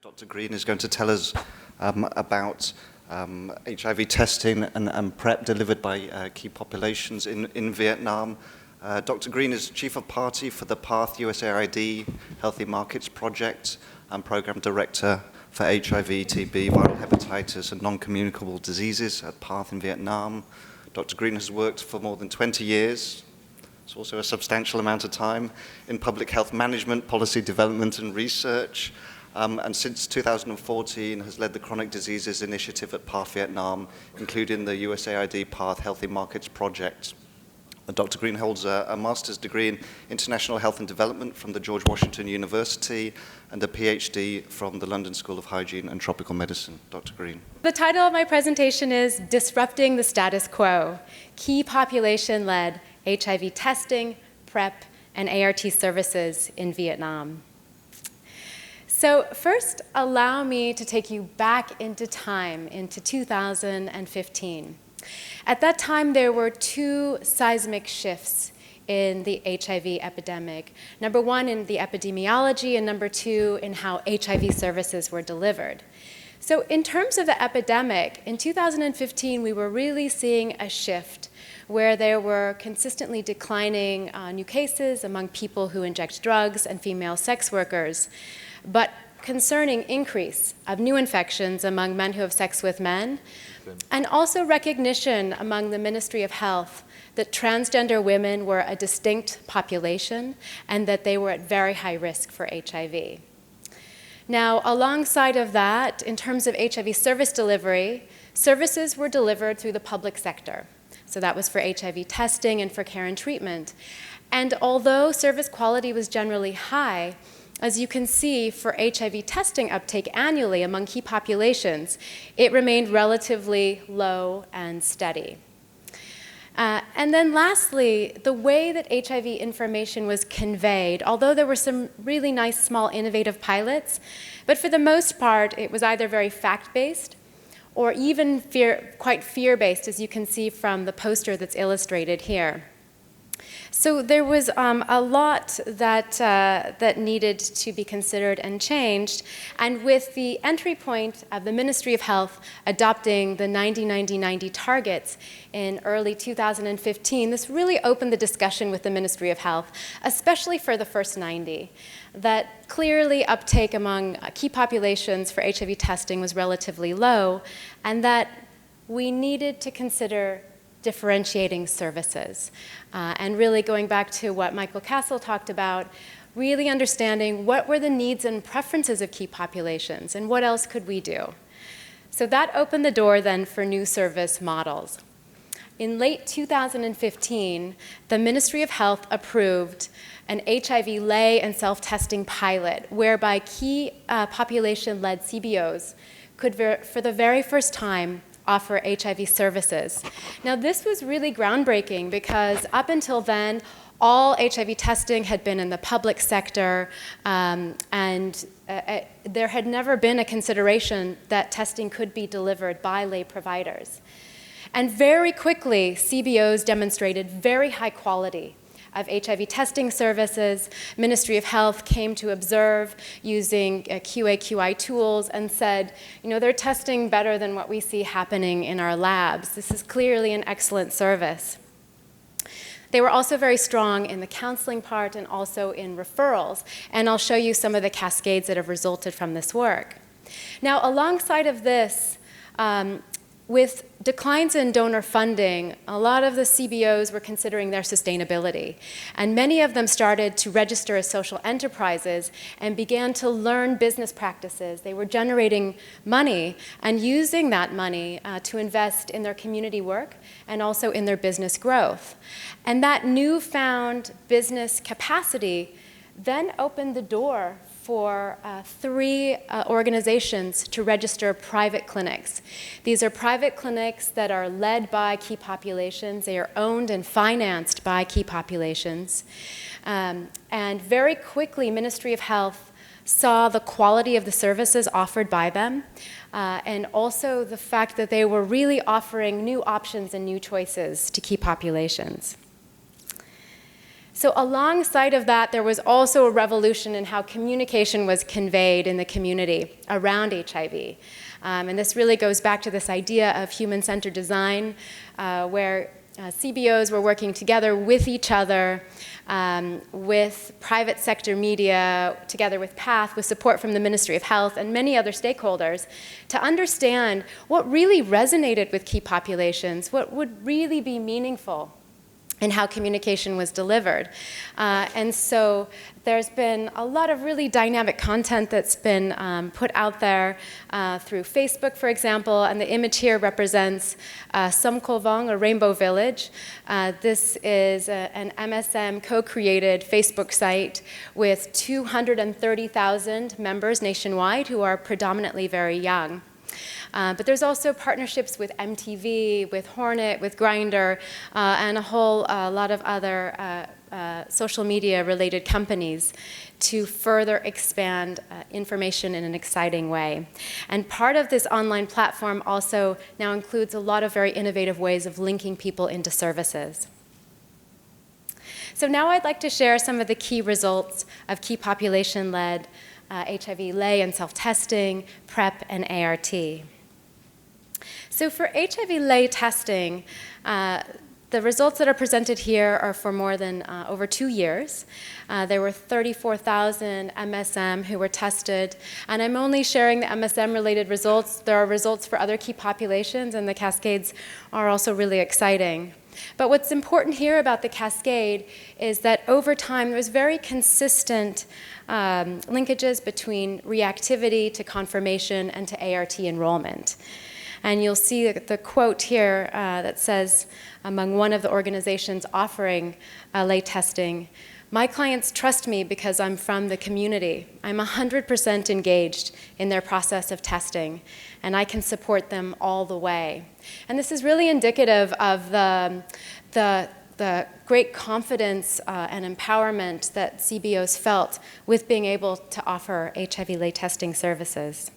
Dr. Green is going to tell us about HIV testing and PrEP delivered by key populations in Vietnam. Dr. Green is Chief of Party for the PATH USAID Healthy Markets Project and Program Director for HIV, TB, viral hepatitis and non-communicable diseases at PATH in Vietnam. Dr. Green has worked for more than 20 years. It's also a substantial amount of time in public health management, policy development and research. And since 2014 has led the Chronic Diseases Initiative at PATH Vietnam, including the USAID PATH Healthy Markets Project. Dr. Green holds a master's degree in international health and development from the George Washington University and a PhD from the London School of Hygiene and Tropical Medicine. Dr. Green. The title of my presentation is Disrupting the Status Quo, Key Population-Led HIV Testing, PrEP, and ART Services in Vietnam. So first, allow me to take you back into time, into 2015. At that time, there were two seismic shifts in the HIV epidemic. Number one, in the epidemiology, and number two, in how HIV services were delivered. So in terms of the epidemic, in 2015, we were really seeing a shift where there were consistently declining new cases among people who inject drugs and female sex workers, but concerning increase of new infections among men who have sex with men, and also recognition among the Ministry of Health that transgender women were a distinct population and that they were at very high risk for HIV. Now, alongside of that, in terms of HIV service delivery, services were delivered through the public sector. So that was for HIV testing and for care and treatment. And although service quality was generally high, as you can see, for HIV testing uptake annually among key populations, it remained relatively low and steady. And then lastly, the way that HIV information was conveyed, although there were some really nice, small, innovative pilots, but for the most part, it was either very fact-based or even quite fear-based, as you can see from the poster that's illustrated here. So there was a lot that needed to be considered and changed, and with the entry point of the Ministry of Health adopting the 90-90-90 targets in early 2015, this really opened the discussion with the Ministry of Health, especially for the first 90, that clearly uptake among key populations for HIV testing was relatively low, and that we needed to consider differentiating services. And really going back to what Michael Castle talked about, really understanding what were the needs and preferences of key populations and what else could we do. So that opened the door then for new service models. In late 2015, the Ministry of Health approved an HIV lay and self-testing pilot whereby key population-led CBOs could, for the very first time, offer HIV services. Now, this was really groundbreaking because up until then, all HIV testing had been in the public sector, and there had never been a consideration that testing could be delivered by lay providers. And very quickly, CBOs demonstrated very high quality of HIV testing services. Ministry of Health came to observe using QA/QI tools and said, you know, they're testing better than what we see happening in our labs. This is clearly an excellent service. They were also very strong in the counseling part and also in referrals, and I'll show you some of the cascades that have resulted from this work. Now, alongside of this, with declines in donor funding, a lot of the CBOs were considering their sustainability. And many of them started to register as social enterprises and began to learn business practices. They were generating money and using that money to invest in their community work and also in their business growth. And that newfound business capacity then opened the door for three organizations to register private clinics. These are private clinics that are led by key populations. They are owned and financed by key populations. And very quickly, Ministry of Health saw the quality of the services offered by them, and also the fact that they were really offering new options and new choices to key populations. So alongside of that, there was also a revolution in how communication was conveyed in the community around HIV. And this really goes back to this idea of human-centered design, where CBOs were working together with each other, with private sector media, together with PATH, with support from the Ministry of Health and many other stakeholders, to understand what really resonated with key populations, what would really be meaningful and how communication was delivered. And so there's been a lot of really dynamic content that's been put out there through Facebook, for example, and the image here represents Somkolvong, or Rainbow Village. This is an MSM co-created Facebook site with 230,000 members nationwide who are predominantly very young. But there's also partnerships with MTV, with Hornet, with Grindr, and a whole lot of other social media related companies to further expand information in an exciting way. And part of this online platform also now includes a lot of very innovative ways of linking people into services. So now I'd like to share some of the key results of key population-led HIV lay and self-testing, PrEP, and ART. So for HIV lay testing, the results that are presented here are for more than over 2 years. There were 34,000 MSM who were tested, and I'm only sharing the MSM-related results. There are results for other key populations, and the cascades are also really exciting. But what's important here about the cascade is that over time there was very consistent linkages between reactivity to confirmation and to ART enrollment. And you'll see the quote here that says, among one of the organizations offering lay testing, "My clients trust me because I'm from the community. I'm 100% engaged in their process of testing, and I can support them all the way." And this is really indicative of the great confidence and empowerment that CBOs felt with being able to offer HIV lay testing services.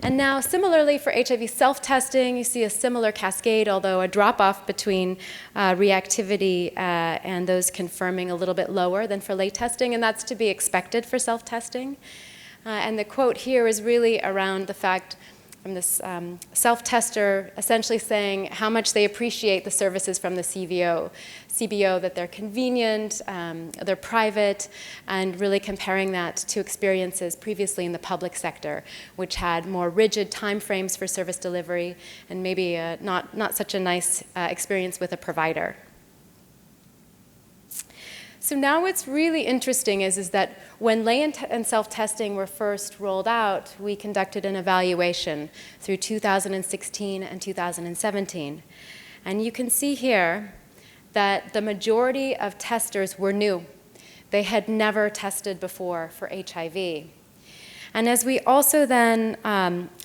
And now, similarly for HIV self-testing, you see a similar cascade, although a drop-off between reactivity and those confirming a little bit lower than for lay testing, and that's to be expected for self-testing. And the quote here is really around the fact from this self-tester essentially saying how much they appreciate the services from the CBO, that they're convenient, they're private, and really comparing that to experiences previously in the public sector, which had more rigid timeframes for service delivery and maybe not such a nice experience with a provider. So now what's really interesting is that when lay and self-testing were first rolled out, we conducted an evaluation through 2016 and 2017. And you can see here that the majority of testers were new. They had never tested before for HIV. And as we also then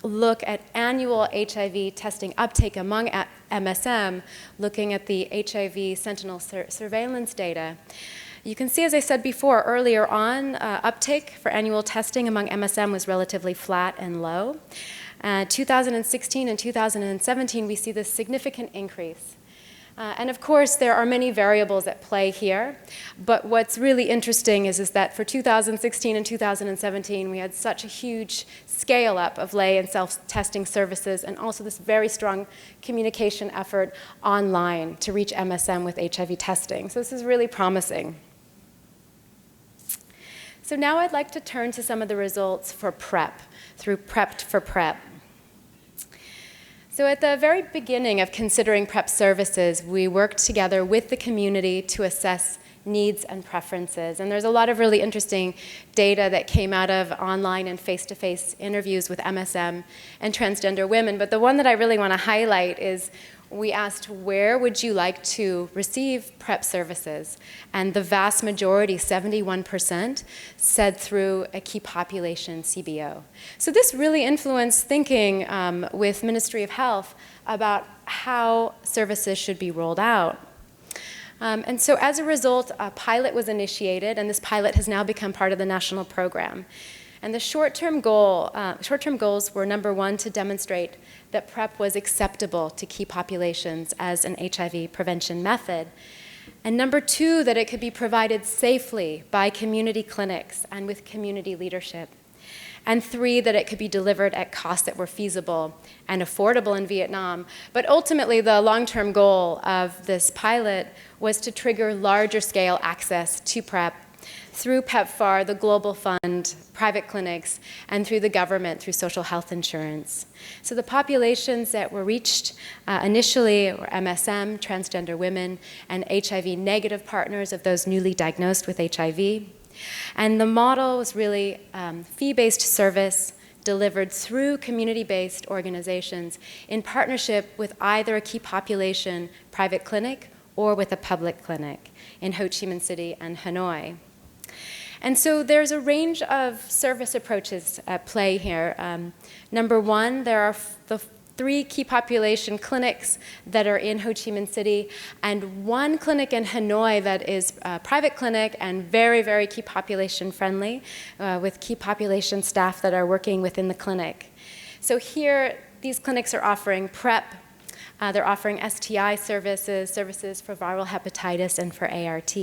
look at annual HIV testing uptake among MSM, looking at the HIV sentinel surveillance data, you can see, as I said before, earlier on, uptake for annual testing among MSM was relatively flat and low. 2016 and 2017, we see this significant increase. And of course, there are many variables at play here. But what's really interesting is that for 2016 and 2017, we had such a huge scale up of lay and self-testing services, and also this very strong communication effort online to reach MSM with HIV testing. So this is really promising. So now I'd like to turn to some of the results for PrEP, through PrEP for PrEP. So at the very beginning of considering PrEP services, we worked together with the community to assess needs and preferences. And there's a lot of really interesting data that came out of online and face-to-face interviews with MSM and transgender women. But the one that I really want to highlight is we asked, where would you like to receive PrEP services? And the vast majority, 71%, said through a key population CBO. So this really influenced thinking with Ministry of Health about how services should be rolled out. And so as a result, a pilot was initiated, and this pilot has now become part of the national program. And the short-term goals were, number one, to demonstrate that PrEP was acceptable to key populations as an HIV prevention method. And number two, that it could be provided safely by community clinics and with community leadership. And three, that it could be delivered at costs that were feasible and affordable in Vietnam. But ultimately, the long-term goal of this pilot was to trigger larger scale access to PrEP through PEPFAR, the Global Fund, private clinics, and through the government, through social health insurance. So the populations that were reached initially were MSM, transgender women, and HIV-negative partners of those newly diagnosed with HIV. And the model was really fee-based service delivered through community-based organizations in partnership with either a key population private clinic or with a public clinic in Ho Chi Minh City and Hanoi. And so there's a range of service approaches at play here. Number one, there are the 3 key population clinics that are in Ho Chi Minh City, and 1 clinic in Hanoi that is a private clinic and very, very key population friendly, with key population staff that are working within the clinic. So here, these clinics are offering PrEP. They're offering STI services, services for viral hepatitis and for ART.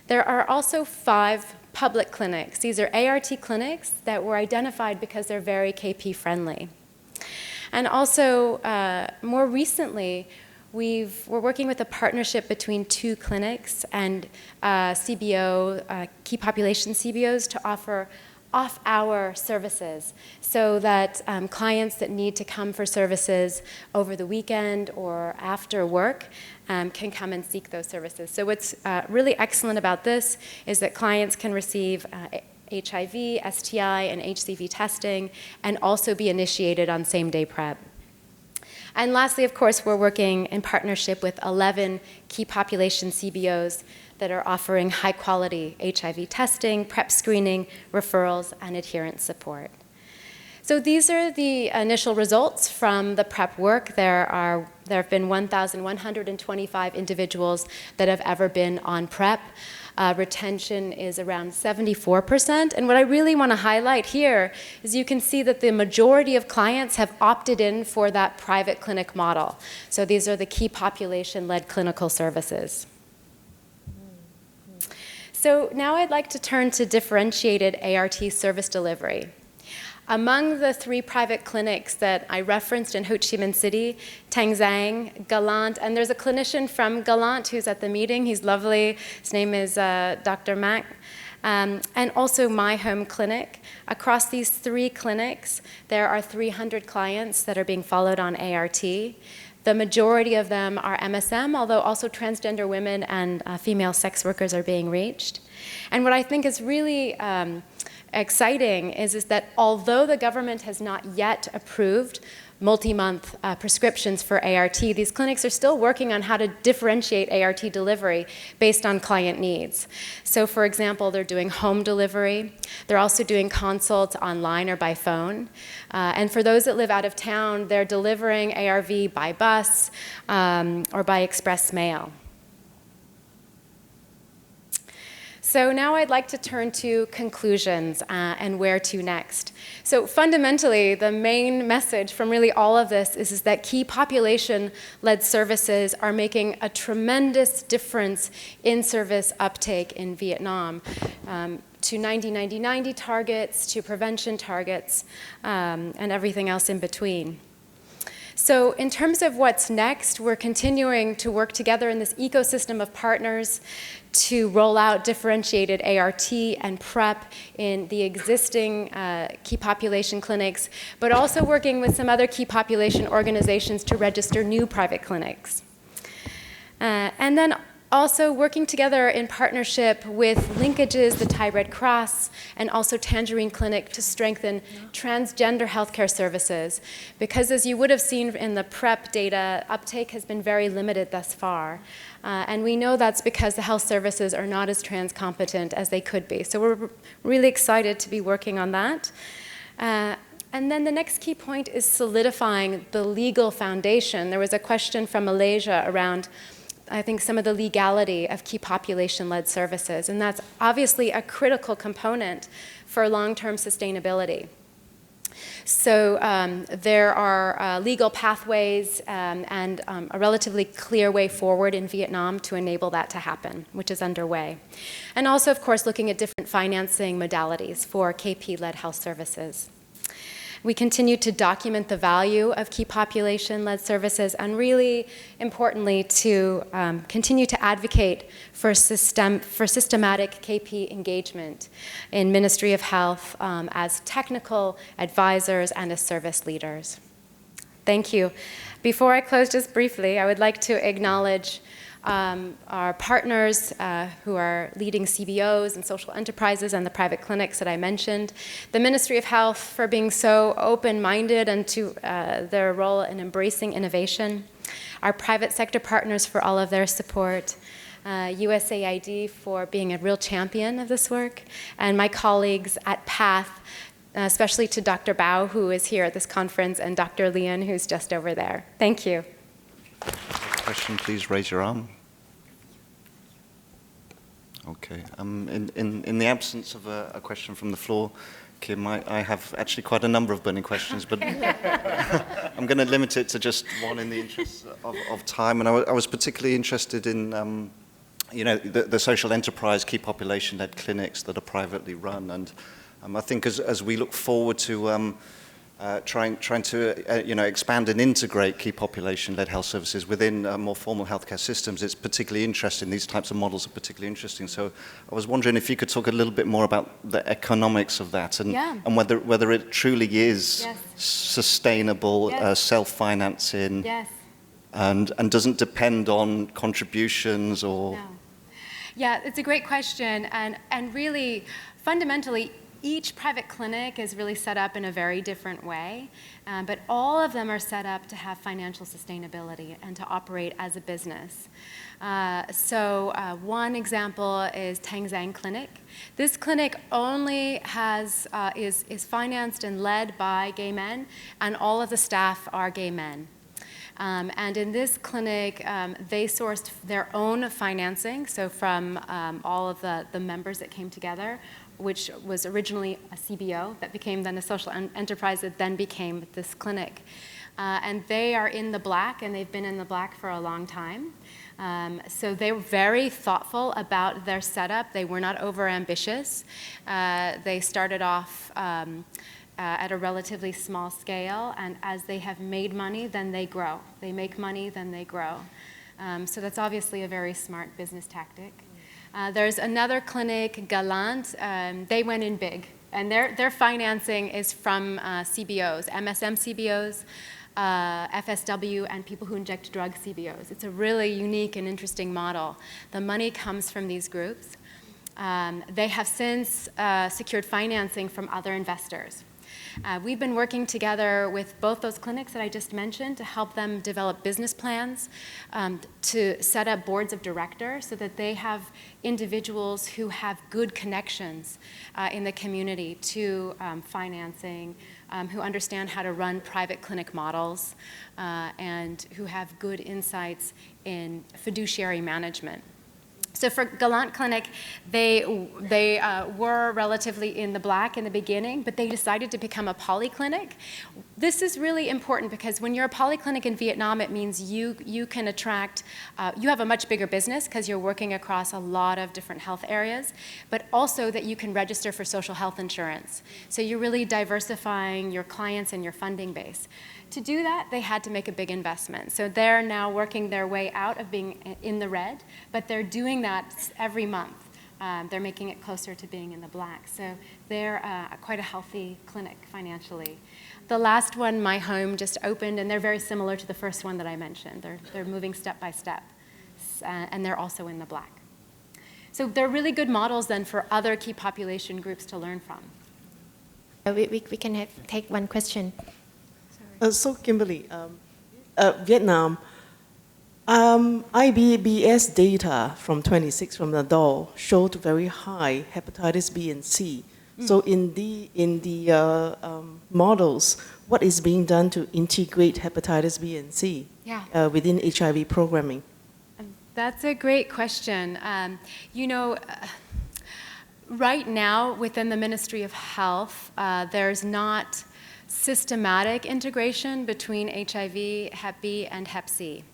There are also 5 public clinics. These are ART clinics that were identified because they're very KP friendly. And also, more recently, we're working with a partnership between 2 clinics and CBO, key population CBOs, to offer off-hour services so that clients that need to come for services over the weekend or after work can come and seek those services. So what's really excellent about this is that clients can receive HIV, STI, and HCV testing, and also be initiated on same-day PrEP. And lastly, of course, we're working in partnership with 11 key population CBOs that are offering high-quality HIV testing, PrEP screening, referrals, and adherence support. So these are the initial results from the PrEP work. There have been 1,125 individuals that have ever been on PrEP. Retention is around 74%. And what I really want to highlight here is you can see that the majority of clients have opted in for that private clinic model. So these are the key population-led clinical services. So now I'd like to turn to differentiated ART service delivery. Among the 3 private clinics that I referenced in Ho Chi Minh City, Thanh Giang, Galant, and there's a clinician from Galant who's at the meeting. He's lovely. His name is Dr. Mac. And also My Home Clinic. Across these 3 clinics, there are 300 clients that are being followed on ART. The majority of them are MSM, although also transgender women and female sex workers are being reached. And what I think is really exciting is that although the government has not yet approved multi-month prescriptions for ART, these clinics are still working on how to differentiate ART delivery based on client needs. So for example, they're doing home delivery. They're also doing consults online or by phone. And for those that live out of town, they're delivering ARV by bus or by express mail. So now I'd like to turn to conclusions and where to next. So fundamentally, the main message from really all of this is that key population-led services are making a tremendous difference in service uptake in Vietnam, to 90-90-90 targets, to prevention targets, and everything else in between. So in terms of what's next, we're continuing to work together in this ecosystem of partners to roll out differentiated ART and PrEP in the existing key population clinics, but also working with some other key population organizations to register new private clinics. And then also working together in partnership with linkages, the Thai Red Cross, and also Tangerine Clinic to strengthen transgender healthcare services. Because as you would have seen in the PrEP data, uptake has been very limited thus far. And we know that's because the health services are not as trans competent as they could be. So we're really excited to be working on that. And then the next key point is solidifying the legal foundation. There was a question from Malaysia around, I think, some of the legality of key population-led services, and that's obviously a critical component for long-term sustainability. So there are legal pathways and a relatively clear way forward in Vietnam to enable that to happen, which is underway. And also, of course, looking at different financing modalities for KP-led health services. We continue to document the value of key population-led services and really importantly to continue to advocate for systematic KP engagement in Ministry of Health as technical advisors and as service leaders. Thank you. Before I close just briefly, I would like to acknowledge our partners who are leading CBOs and social enterprises and the private clinics that I mentioned. The Ministry of Health for being so open-minded and to their role in embracing innovation. Our private sector partners for all of their support. USAID for being a real champion of this work. And my colleagues at PATH, especially to Dr. Bao, who is here at this conference, and Dr. Leon, who's just over there. Thank you. Question, please raise your arm. Okay. In the absence of a question from the floor, Kim, I have actually quite a number of burning questions, but I'm going to limit it to just one in the interest of time. And I was particularly interested in, the social enterprise key population-led clinics that are privately run. And I think as we look forward to trying to expand and integrate key population-led health services within more formal healthcare systems, it's particularly interesting. These types of models are particularly interesting. So I was wondering if you could talk a little bit more about the economics of that and whether it truly is sustainable, self-financing, and doesn't depend on contributions or... No. Yeah, it's a great question, and really, fundamentally, each private clinic is really set up in a very different way, but all of them are set up to have financial sustainability and to operate as a business. One example is Tang Zhang Clinic. This clinic only is financed and led by gay men, and all of the staff are gay men. And in this clinic, they sourced their own financing, so from all of the members that came together, which was originally a CBO that became then a social enterprise that then became this clinic. And they are in the black, and they've been in the black for a long time. So they were very thoughtful about their setup. They were not overambitious. They started off at a relatively small scale, and as they have made money, then they grow. They make money, then they grow. So that's obviously a very smart business tactic. There's another clinic, Galant. They went in big, and their financing is from CBOs, MSM CBOs, FSW, and people who inject drug CBOs. It's a really unique and interesting model. The money comes from these groups. They have since secured financing from other investors. We've been working together with both those clinics that I just mentioned to help them develop business plans, to set up boards of directors so that they have individuals who have good connections in the community to financing, who understand how to run private clinic models, and who have good insights in fiduciary management. So for Galant Clinic, they were relatively in the black in the beginning, but they decided to become a polyclinic. This is really important because when you're a polyclinic in Vietnam, it means you can attract, you have a much bigger business because you're working across a lot of different health areas, but also that you can register for social health insurance. So you're really diversifying your clients and your funding base. To do that, they had to make a big investment. So they're now working their way out of being in the red, but they're doing that every month. They're making it closer to being in the black. So they're quite a healthy clinic financially. The last one, My Home, just opened, and they're very similar to the first one that I mentioned. They're moving step by step, and they're also in the black. So they're really good models then for other key population groups to learn from. We can take one question. So Kimberly, Vietnam, IBBS data from 26 from the DOL showed very high hepatitis B and C. So in the models, what is being done to integrate hepatitis B and C within HIV programming? That's a great question. Right now within the Ministry of Health, there's not systematic integration between HIV, Hep B, and Hep C.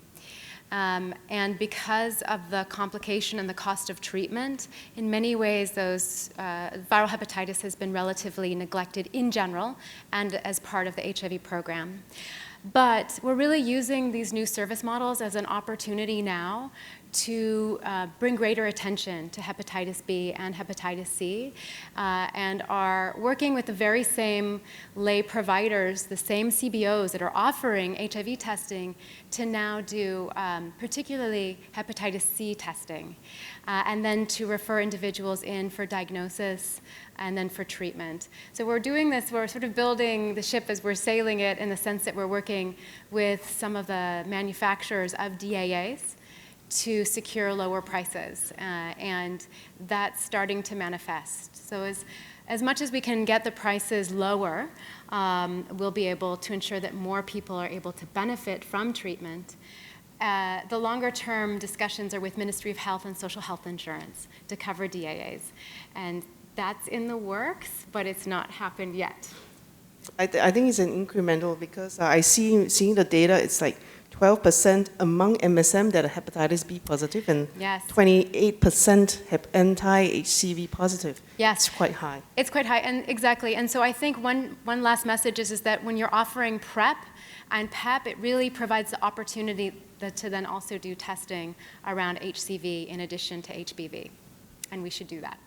And because of the complication and the cost of treatment, in many ways, those viral hepatitis has been relatively neglected in general and as part of the HIV program. But we're really using these new service models as an opportunity now to bring greater attention to hepatitis B and hepatitis C, and are working with the very same lay providers, the same CBOs that are offering HIV testing, to now do particularly hepatitis C testing, and then to refer individuals in for diagnosis and then for treatment. So we're doing this, we're sort of building the ship as we're sailing it, in the sense that we're working with some of the manufacturers of DAAs to secure lower prices, and that's starting to manifest. So as much as we can get the prices lower, we'll be able to ensure that more people are able to benefit from treatment. The longer term discussions are with Ministry of Health and Social Health Insurance to cover DAAs. And that's in the works, but it's not happened yet. I think it's an incremental, because I seeing the data, it's like 12% among MSM that are hepatitis B positive, and Yes. 28% anti-HCV positive. Yes. It's quite high. It's quite high, and exactly. And so I think one last message is that when you're offering PrEP and PEP, it really provides the opportunity to then also do testing around HCV in addition to HBV. And we should do that.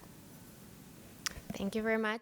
Thank you very much.